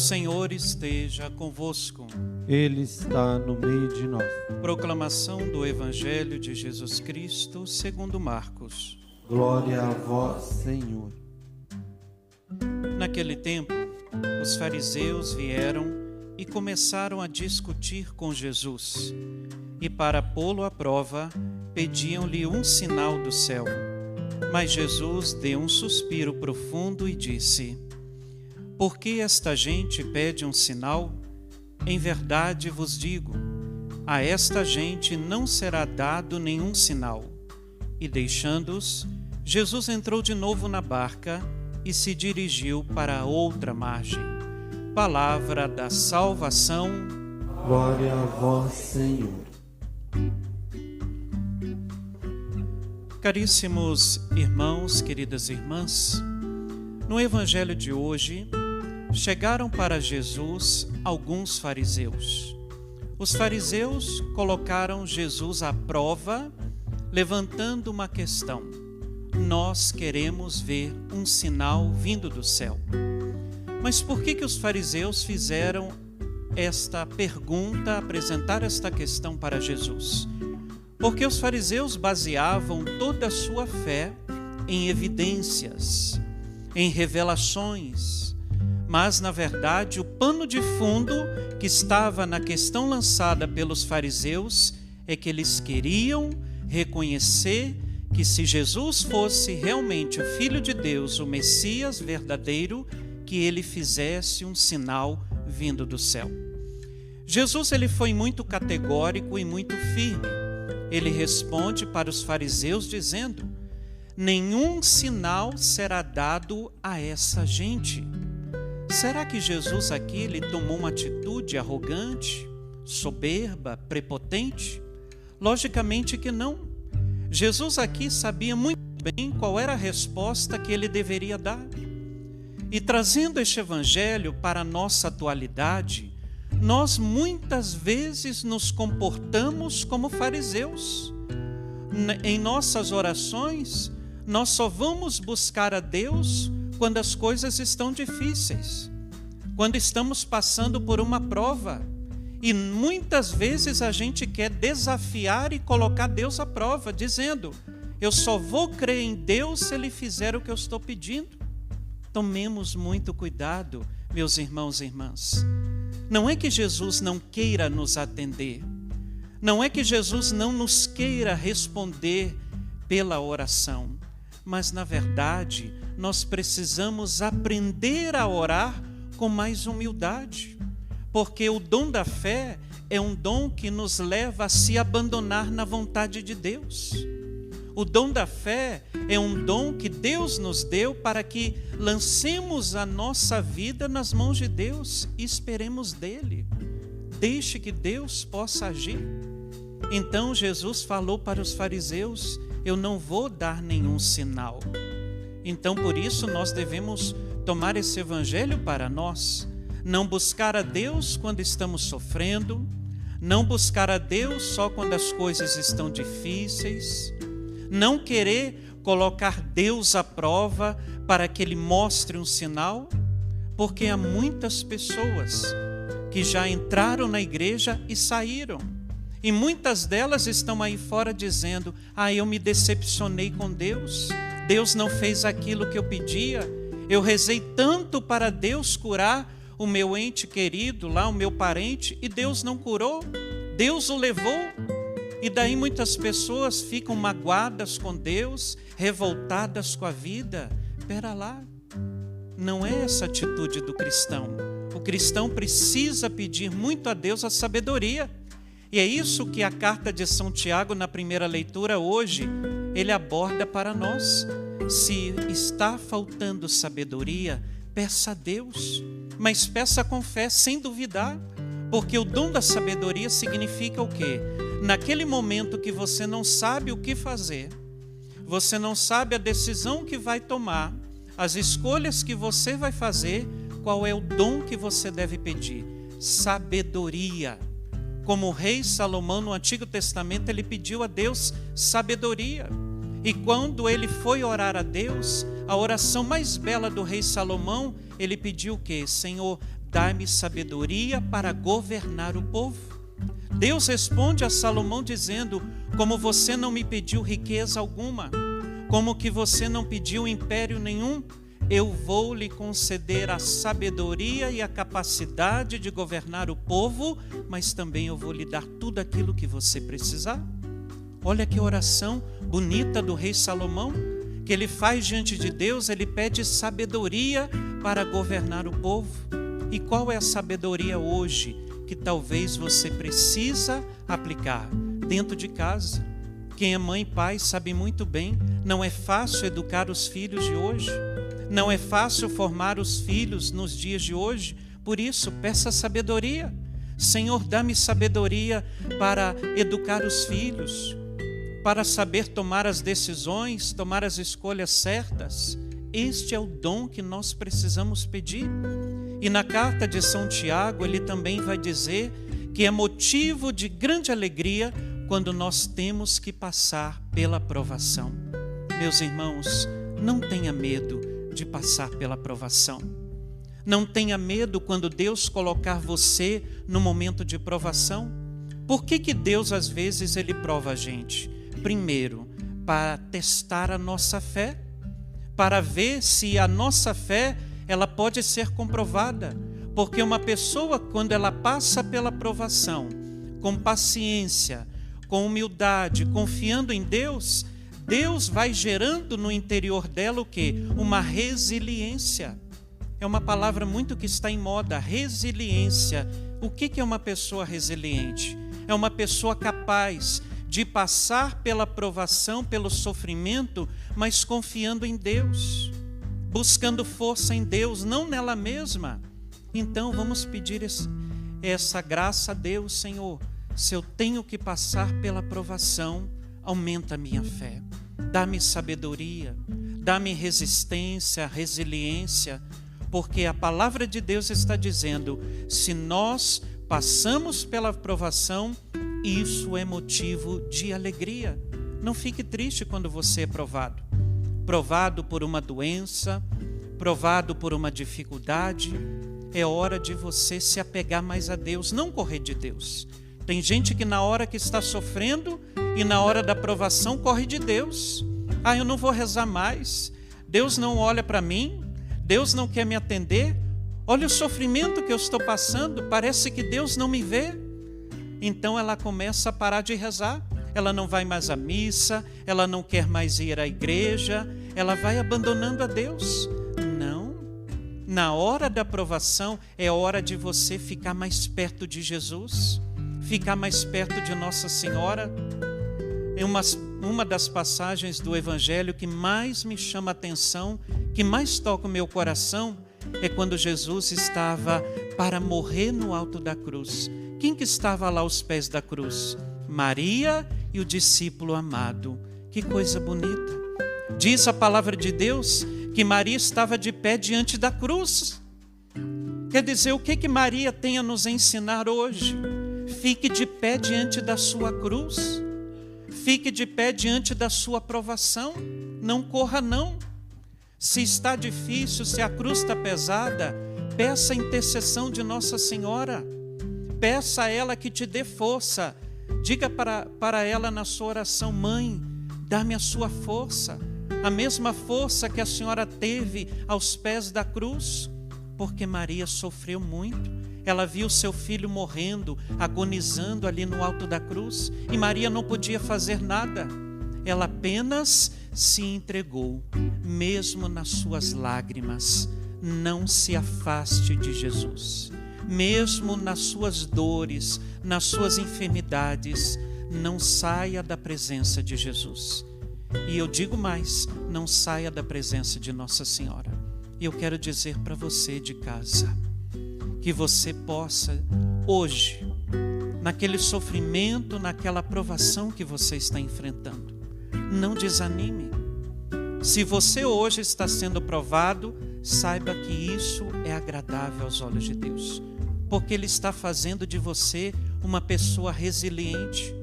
Senhor esteja convosco. Ele está no meio de nós. Proclamação do Evangelho de Jesus Cristo segundo Marcos. Glória a vós, Senhor. Naquele tempo, os fariseus vieram e começaram a discutir com Jesus. E para pô-lo à prova, pediam-lhe um sinal do céu. Mas Jesus deu um suspiro profundo e disse: Por que esta gente pede um sinal? Em verdade vos digo, a esta gente não será dado nenhum sinal. E deixando-os, Jesus entrou de novo na barca e se dirigiu para a outra margem. Palavra da salvação. Glória a vós, Senhor. Caríssimos irmãos, queridas irmãs, no Evangelho de hoje, chegaram para Jesus alguns fariseus. Os fariseus colocaram Jesus à prova, levantando uma questão. Nós queremos ver um sinal vindo do céu. Mas por que os fariseus fizeram esta pergunta, apresentaram esta questão para Jesus? Porque os fariseus baseavam toda a sua fé em evidências, em revelações. Mas, na verdade, o pano de fundo que estava na questão lançada pelos fariseus é que eles queriam reconhecer que se Jesus fosse realmente o Filho de Deus, o Messias verdadeiro, que ele fizesse um sinal vindo do céu. Jesus ele foi muito categórico e muito firme. Ele responde para os fariseus dizendo: nenhum sinal será dado a essa gente. Será que Jesus aqui ele tomou uma atitude arrogante, soberba, prepotente? Logicamente que não. Jesus aqui sabia muito bem qual era a resposta que ele deveria dar. E trazendo este evangelho para a nossa atualidade, nós muitas vezes nos comportamos como fariseus. Em nossas orações, nós só vamos buscar a Deus quando as coisas estão difíceis, quando estamos passando por uma prova. E muitas vezes a gente quer desafiar e colocar Deus à prova, dizendo: eu só vou crer em Deus se Ele fizer o que eu estou pedindo. Tomemos muito cuidado, meus irmãos e irmãs. Não é que Jesus não queira nos atender, não é que Jesus não nos queira responder pela oração, mas na verdade nós precisamos aprender a orar com mais humildade, porque o dom da fé é um dom que nos leva a se abandonar na vontade de Deus. O dom da fé é um dom que Deus nos deu para que lancemos a nossa vida nas mãos de Deus e esperemos dele. Deixe que Deus possa agir. Então Jesus falou para os fariseus: eu não vou dar nenhum sinal. Então por isso nós devemos tomar esse evangelho para nós. Não buscar a Deus quando estamos sofrendo, não buscar a Deus só quando as coisas estão difíceis, não querer colocar Deus à prova para que Ele mostre um sinal, porque há muitas pessoas que já entraram na igreja e saíram. E muitas delas estão aí fora dizendo: eu me decepcionei com Deus, Deus não fez aquilo que eu pedia, eu rezei tanto para Deus curar o meu ente querido lá, o meu parente, e Deus não curou, Deus o levou. E daí muitas pessoas ficam magoadas com Deus, revoltadas com a vida. Espera lá, não é essa atitude do cristão. O cristão precisa pedir muito a Deus a sabedoria. E é isso que a carta de São Tiago, na primeira leitura hoje, ele aborda para nós. Se está faltando sabedoria, peça a Deus, mas peça com fé, sem duvidar, porque o dom da sabedoria significa o quê? Naquele momento que você não sabe o que fazer, você não sabe a decisão que vai tomar, as escolhas que você vai fazer, qual é o dom que você deve pedir? Sabedoria. Como o rei Salomão no Antigo Testamento, ele pediu a Deus sabedoria. E quando ele foi orar a Deus, a oração mais bela do rei Salomão, ele pediu o quê? Senhor, dai-me sabedoria para governar o povo. Deus responde a Salomão dizendo: como você não me pediu riqueza alguma, como que você não pediu império nenhum, eu vou lhe conceder a sabedoria e a capacidade de governar o povo, mas também eu vou lhe dar tudo aquilo que você precisar. Olha que oração bonita do rei Salomão, que ele faz diante de Deus. Ele pede sabedoria para governar o povo. E qual é a sabedoria hoje que talvez você precisa aplicar dentro de casa? Quem é mãe e pai sabe muito bem, não é fácil educar os filhos de hoje, não é fácil formar os filhos nos dias de hoje. Por isso, peça sabedoria. Senhor, dá-me sabedoria para educar os filhos, para saber tomar as decisões, tomar as escolhas certas. Este é o dom que nós precisamos pedir. E na carta de São Tiago, ele também vai dizer que é motivo de grande alegria quando nós temos que passar pela provação. Meus irmãos, não tenha medo de passar pela provação. Não tenha medo quando Deus colocar você no momento de provação. Por que Deus às vezes ele prova a gente? Primeiro, para testar a nossa fé, para ver se a nossa fé ela pode ser comprovada. Porque uma pessoa, quando ela passa pela provação, com paciência, com humildade, confiando em Deus, Deus vai gerando no interior dela o quê? Uma resiliência. É uma palavra muito que está em moda, resiliência. O que é uma pessoa resiliente? É uma pessoa capaz de passar pela provação, pelo sofrimento, mas confiando em Deus, buscando força em Deus, não nela mesma. Então vamos pedir essa graça a Deus. Senhor, se eu tenho que passar pela provação, aumenta a minha fé, dá-me sabedoria, dá-me resistência, resiliência, porque a palavra de Deus está dizendo: se nós passamos pela provação, isso é motivo de alegria. Não fique triste quando você é provado. Provado por uma doença, provado por uma dificuldade. É hora de você se apegar mais a Deus, não correr de Deus. Tem gente que na hora que está sofrendo e na hora da provação corre de Deus. Eu não vou rezar mais. Deus não olha para mim. Deus não quer me atender. Olha o sofrimento que eu estou passando. Parece que Deus não me vê. Então ela começa a parar de rezar. Ela não vai mais à missa. Ela não quer mais ir à igreja. Ela vai abandonando a Deus. Não. Na hora da provação é hora de você ficar mais perto de Jesus, ficar mais perto de Nossa Senhora. É uma das passagens do Evangelho que mais me chama a atenção, que mais toca o meu coração, é quando Jesus estava para morrer no alto da cruz. Quem que estava lá aos pés da cruz? Maria e o discípulo amado. Que coisa bonita. Diz a palavra de Deus que Maria estava de pé diante da cruz. Quer dizer, o que Maria tem a nos ensinar hoje? Fique de pé diante da sua cruz. Fique de pé diante da sua provação. Não corra não. Se está difícil, se a cruz está pesada, peça a intercessão de Nossa Senhora. Peça a ela que te dê força. Diga para ela na sua oração: mãe, dá-me a sua força. A mesma força que a senhora teve aos pés da cruz. Porque Maria sofreu muito. Ela viu seu filho morrendo, agonizando ali no alto da cruz. E Maria não podia fazer nada. Ela apenas se entregou, mesmo nas suas lágrimas. Não se afaste de Jesus. Mesmo nas suas dores, nas suas enfermidades, não saia da presença de Jesus. E eu digo mais, não saia da presença de Nossa Senhora. E eu quero dizer para você de casa, que você possa hoje, naquele sofrimento, naquela provação que você está enfrentando, não desanime. Se você hoje está sendo provado, saiba que isso é agradável aos olhos de Deus, porque Ele está fazendo de você uma pessoa resiliente,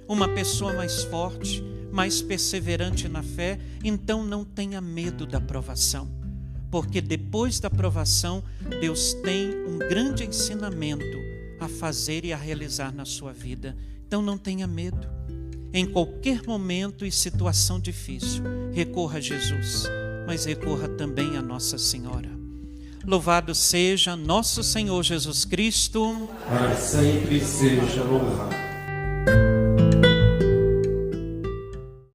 uma pessoa mais forte, mais perseverante na fé. Então não tenha medo da provação. porque depois da provação, Deus tem um grande ensinamento a fazer e a realizar na sua vida. Então não tenha medo. Em qualquer momento e situação difícil, recorra a Jesus, mas recorra também a Nossa Senhora. Louvado seja nosso Senhor Jesus Cristo. Para sempre seja louvado.